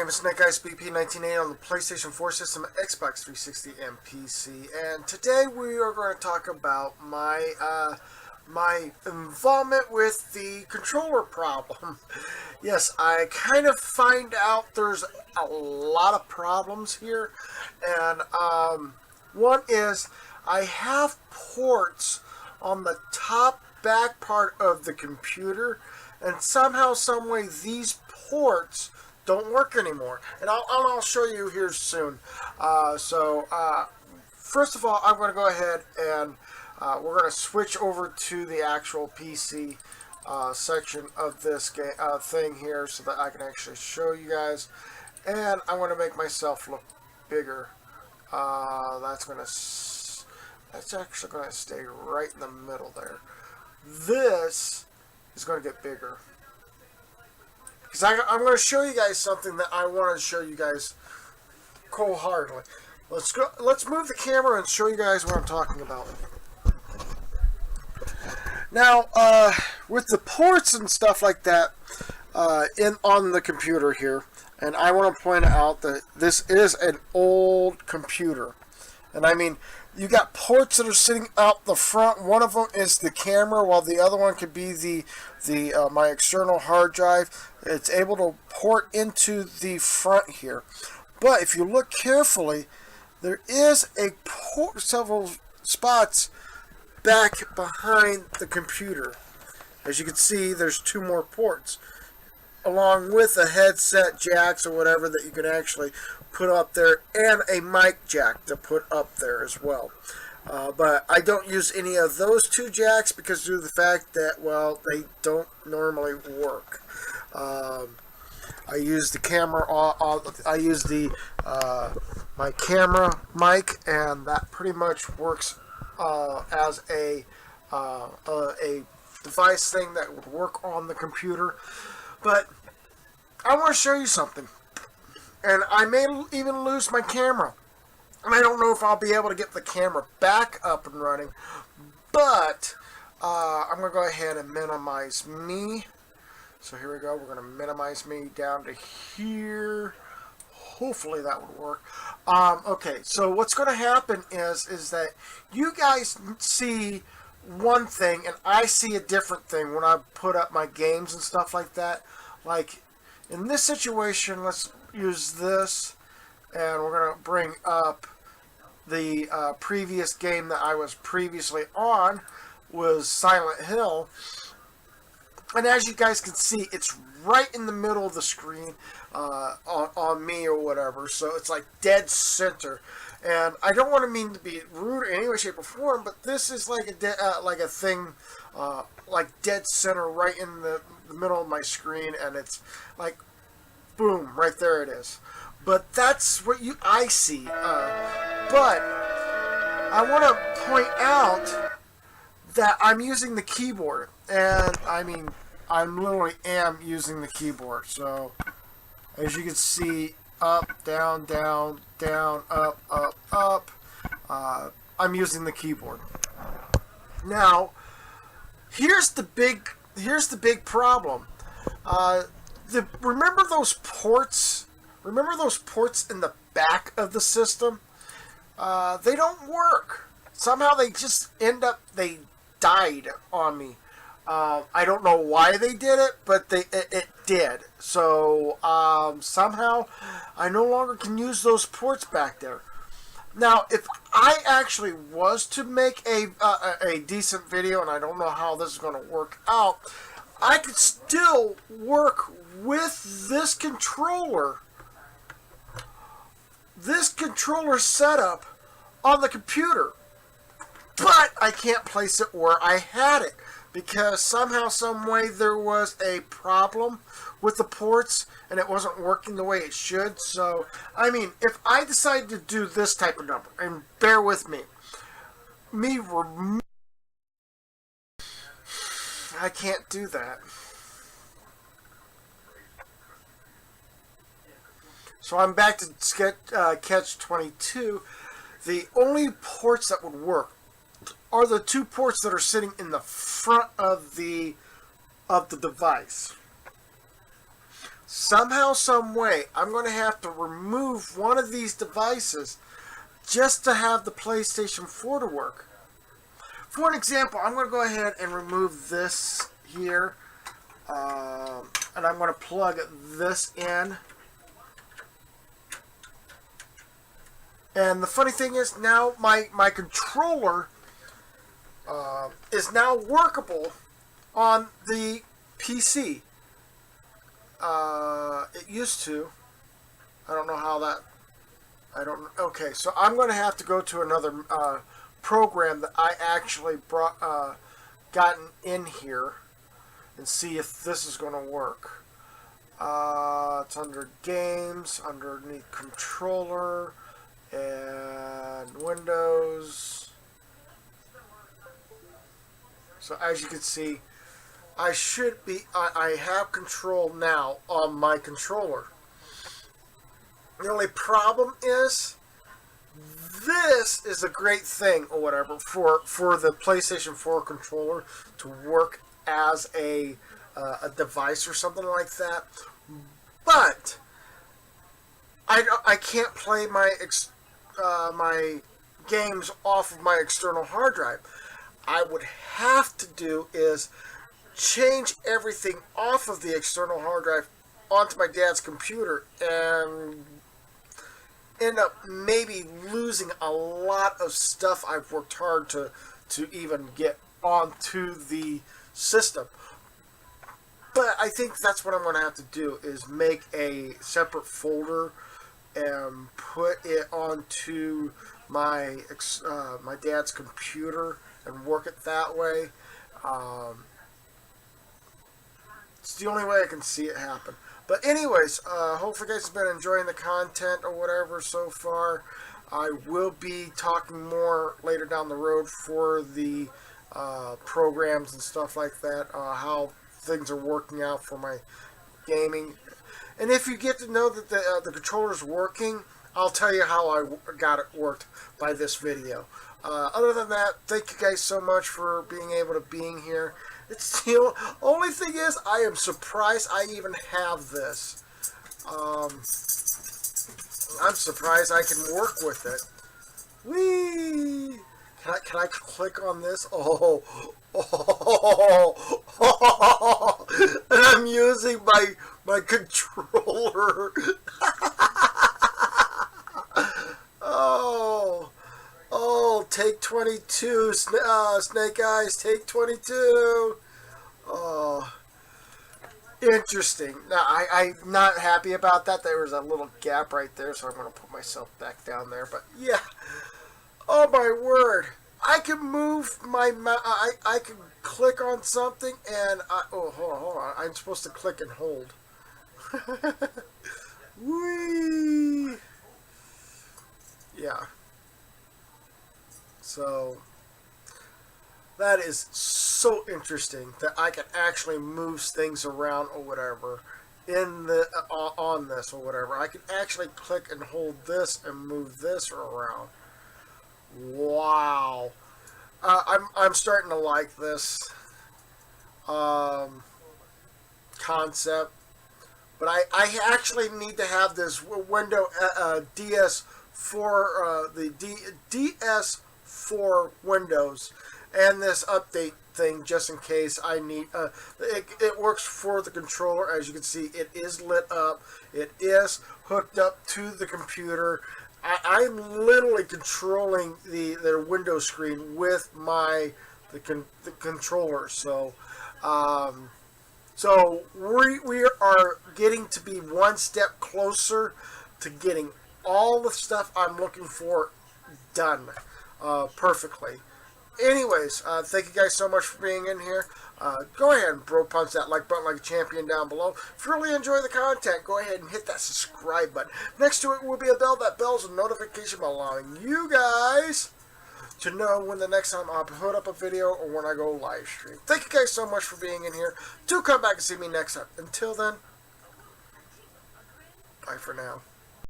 name is Snake Eyes BP 1980 on the PlayStation 4 system, Xbox 360, and PC. And today we are going to talk about my involvement with the controller problem. Yes, I kind of find out there's a lot of problems here, and one is I have ports on the top back part of the computer, and somehow, some way, these ports don't work anymore, and I'll show you here soon. First of all, I'm going to go ahead and we're going to switch over to the actual PC section of this game thing here, so that I can actually show you guys. And I want to make myself look bigger. That's actually going to stay right in the middle there. This is going to get bigger, because I'm going to show you guys something that I want to show you guys wholeheartedly. Let's move the camera and show you guys what I'm talking about. Now, with the ports and stuff like that on the computer here, and I want to point out that this is an old computer. And I mean, you got ports that are sitting out the front. One of them is the camera, while the other one could be my external hard drive. It's able to port into the front here. But if you look carefully, there is several spots back behind the computer. As you can see, there's two more ports, along with a headset jacks or whatever that you can actually put up there, and a mic jack to put up there as well. But I don't use any of those two jacks because due to the fact that, well, they don't normally work. I use the camera. I use my camera mic, and that pretty much works as a device thing that would work on the computer. But I want to show you something, and I may even lose my camera, and I don't know if I'll be able to get the camera back up and running. But I'm going to go ahead and minimize me. So here we go. We're going to minimize me down to here. Hopefully that would work. Okay, so what's going to happen is that you guys see one thing and I see a different thing when I put up my games and stuff like that. Like in this situation, let's use this, and we're going to bring up the previous game that I was previously on, was Silent Hill. And as you guys can see, it's right in the middle of the screen on me or whatever. So it's like dead center. And I don't want to mean to be rude in any way, shape, or form, but this is like a thing like dead center right in the middle of my screen, and it's like boom, right there it is. But that's what I see. But I want to point out that I'm using the keyboard, and I mean, I literally am using the keyboard. So as you can see, up, down, down, down, up, up, up. I'm using the keyboard. Now, here's the big problem. Remember those ports? Remember those ports in the back of the system? They don't work. Somehow they just they died on me. I don't know why they did it, but it did. So somehow I no longer can use those ports back there. Now, if I actually was to make a decent video, and I don't know how this is going to work out, I could still work with this controller setup on the computer. But I can't place it where I had it, because somehow, some way, there was a problem with the ports and it wasn't working the way it should. So, I mean, if I decided to do this type of number, and bear with me, I can't do that. So I'm back to catch 22. The only ports that would work are the two ports that are sitting in the front of the device. somehow, some way, I'm going to have to remove one of these devices just to have the PlayStation 4 to work. For an example, I'm going to go ahead and remove this here, and I'm going to plug this in. And the funny thing is, now my controller is now workable on the PC. It used to. I don't know how that. I don't. Okay, so I'm going to have to go to another program that I actually gotten in here and see if this is going to work. It's under games, underneath controller, and Windows. So as you can see, I have control now on my controller. The only problem is, this is a great thing or whatever for the PlayStation 4 controller to work as a device or something like that. But I can't play my my games off of my external hard drive. I would have to do is change everything off of the external hard drive onto my dad's computer and end up maybe losing a lot of stuff I've worked hard to even get onto the system. But I think that's what I'm going to have to do, is make a separate folder and put it onto my my dad's computer and work it that way. It's the only way I can see it happen. But anyways, hopefully you guys have been enjoying the content or whatever so far. I will be talking more later down the road for the programs and stuff like that, how things are working out for my gaming. And if you get to know that the controller's working, I'll tell you how I got it worked by this video. Other than that, thank you guys so much for being able to be here. It's the only thing is, I am surprised I even have this. I'm surprised I can work with it. Whee! Can I click on this? Oh, and I'm using my controller. Oh, take 22, Snake Eyes, take 22. Oh, interesting. Now, I'm not happy about that. There was a little gap right there, so I'm going to put myself back down there. But, yeah. Oh, my word. I can move my mouse. I can click on something, and hold on. I'm supposed to click and hold. Whee! Yeah. So that is so interesting that I can actually move things around or whatever in the on this or whatever. I can actually click and hold this and move this around. Wow. I'm starting to like this concept, but I actually need to have this window DS4 the DS4 Windows and this update thing just in case I need it works for the controller. As you can see, it is lit up, it is hooked up to the computer. I'm literally controlling the window screen with the controller. So so we are getting to be one step closer to getting all the stuff I'm looking for done perfectly. Anyways, thank you guys so much for being in here. Go ahead and punch that like button like a champion down below. If you really enjoy the content, go ahead and hit that subscribe button. Next to it will be a bell. That bell's a notification bell allowing you guys to know when the next time I'll put up a video or when I go live stream. Thank you guys so much for being in here. Do come back and see me next time. Until then, bye for now.